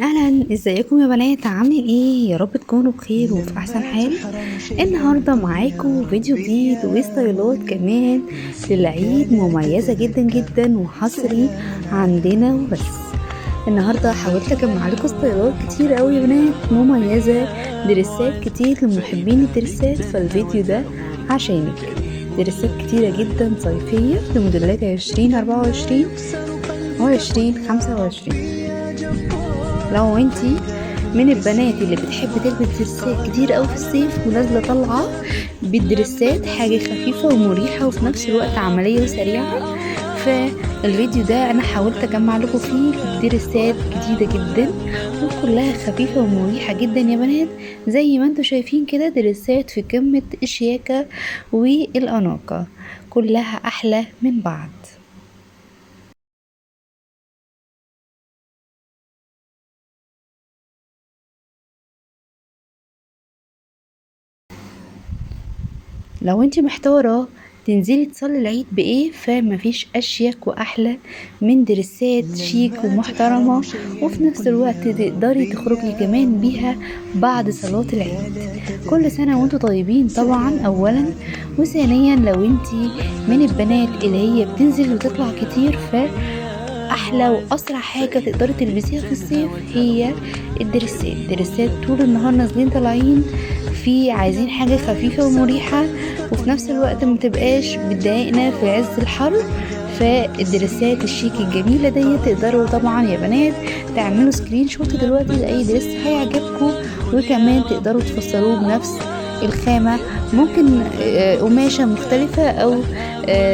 اهلا ازيكم يا بنات؟ عاملين ايه؟ يا رب تكونوا بخير وفي احسن حال. النهارده معاكم فيديو جديد وستايلات كمان للعيد مميزه جدا جدا وحصري عندنا وبس. النهارده حاولت اجمع لكم ستايلات كتير قوي يا بنات مميزه، دريسات كتير لمحبين الدريسات، فالفيديو ده عشانك. دريسات كتيره جدا صيفيه لموديلات 2024 و2025. لو انتي من البنات اللي بتحب تلبس دريسات كتير قوي في الصيف ونازله طالعه بالدريسات، حاجه خفيفه ومريحه وفي نفس الوقت عمليه وسريعه، فالفيديو ده انا حاولت اجمع لكم فيه دريسات جديده جدا وكلها خفيفه ومريحه جدا يا بنات. زي ما انتم شايفين كده، دريسات في قمه الشياكه والاناقه، كلها احلى من بعض. لو انت محتارة تنزلي تصلي العيد بايه، فمفيش اشيك واحلى من دريسات شيك ومحترمة، وفي نفس الوقت تقدري تخرجي كمان بيها بعد صلاة العيد. كل سنة وانتوا طيبين طبعا اولا، وثانيا لو انت من البنات اللي هي بتنزل وتطلع كتير، احلى واسرع حاجه تقدري تلبسيها في الصيف هي الدريسات. دريسات طول النهار نازلين طالعين في، عايزين حاجه خفيفه ومريحه وفي نفس الوقت متبقاش بتضايقنا في عز الحر. فالدريسات الشيك الجميله دي تقدروا طبعا يا بنات تعملوا سكرين شوت دلوقتي لاي دريس هيعجبكم، وكمان تقدروا تفسروه بنفس الخامة. ممكن قماشة مختلفة او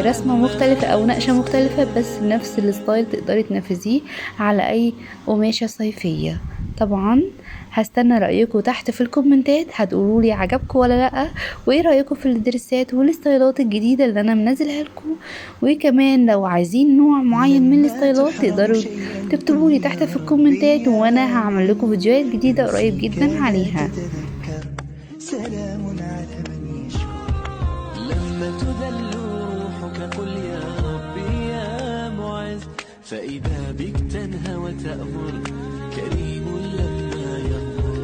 رسمة مختلفة او نقشة مختلفة، بس نفس الستايل تقدري تنفذيه على اي قماشة صيفية. طبعا هستنى رأيكم تحت في الكومنتات، هتقولولي عجبكم ولا لأ، وايه رأيكم في الدريسات والستايلات الجديدة اللي انا منزلها لكم. وكمان لو عايزين نوع معين من الستايلات تقدروا تكتبولي تحت في الكومنتات، وانا هعمل لكم فيديوهات جديدة قريب جدا عليها. سلام على من يشكر لما تذل روحك قل يا ربي يا معز فإذا بك تنهى وتأمر كريم لما يغفر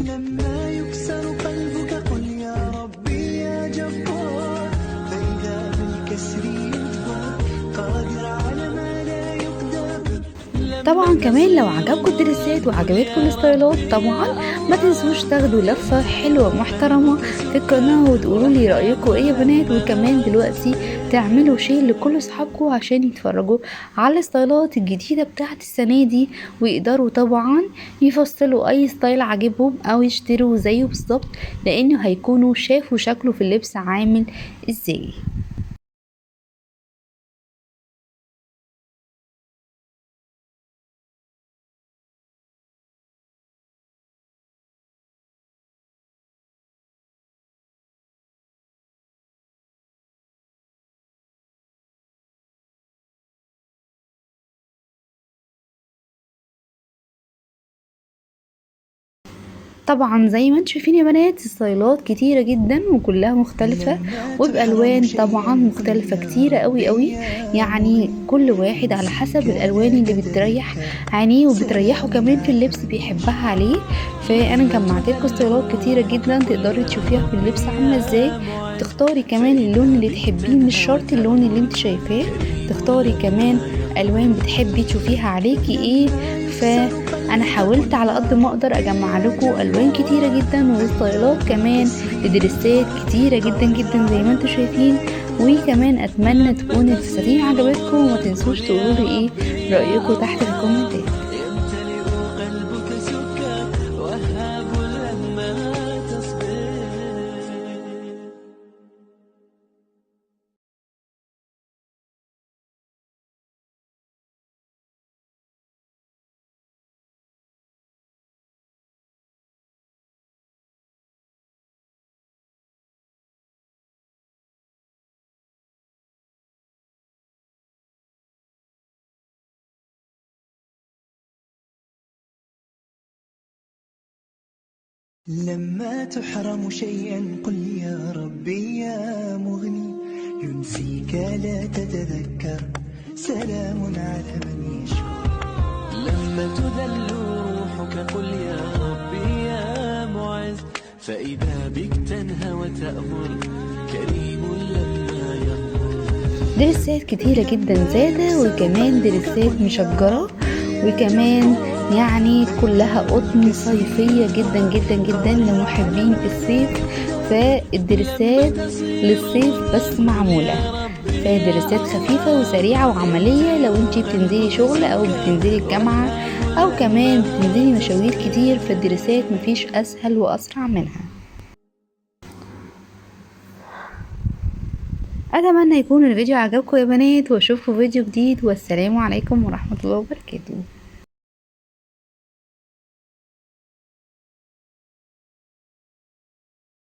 لما يكسر قلبك قل يا ربي يا جبار فإذا بالكسر يجبر قادر على ما لا يقدر. طبعا كمان لو عجبكم الدريسات وعجبتكم الستايلات، طبعا ما تنسوش تاخدوا لفة حلوة محترمة في القناة وتقولوا لي رأيكم ايه يا بنات، وكمان دلوقتي تعملوا شير لكل اصحابكم عشان يتفرجوا على الستايلات الجديدة بتاعت السنة دي، ويقدروا طبعا يفصلوا اي ستايل عجبهم او يشتروا زيه بالظبط، لانه هيكونوا شافوا شكله في اللبس عامل ازاي. طبعا زي ما انتم شايفين يا بنات، ستايلات كتيرة جدا وكلها مختلفة وبألوان طبعا مختلفة كتيرة قوي قوي، يعني كل واحد على حسب الألوان اللي بتريح عينيه وبتريحه كمان في اللبس بيحبها عليه. فأنا جمعت لكم ستايلات كتيرة جدا تقدري تشوفيها في اللبس عاملة ازاي، تختاري كمان اللون اللي تحبيه، مش شرط اللون اللي انت شايفاه، تختاري كمان ألوان بتحبي تشوفيها عليكي ايه. فانا حاولت على قد ما اقدر اجمع لكم الوان كتيره جدا وستايلات كمان لدريسات كتيره جدا جدا زي ما انتم شايفين. وكمان اتمنى تكون الفساتين عجبتكم، وما تنسوش تقولوا لي ايه رايكم تحت في الكومنتات. يمتلئ قلبك سكر وهاب لما تصبر. لما تحرم شيئا قل يا ربي يا مغني ينسيك لا تتذكر سلام على من يشكر لما تذل روحك قل يا ربي يا معز، فإذا بك تنهى وتأمر كريم لما يغمر. درسات كتيرة جدا زادة، وكمان درسات مشجرة، وكمان يعني كلها قطن صيفية جدا جدا جدا لمحبين الصيف. فالدرسات للصيف بس معمولة، فدرسات خفيفة وسريعة وعملية لو انتي بتنزلي شغل او بتنزلي الجامعة او كمان بتنزلي مشاوير كتير، فالدرسات مفيش اسهل واسرع منها. اتمنى يكون الفيديو عجبكم يا بنات، واشوفكم فيديو جديد، والسلام عليكم ورحمة الله وبركاته.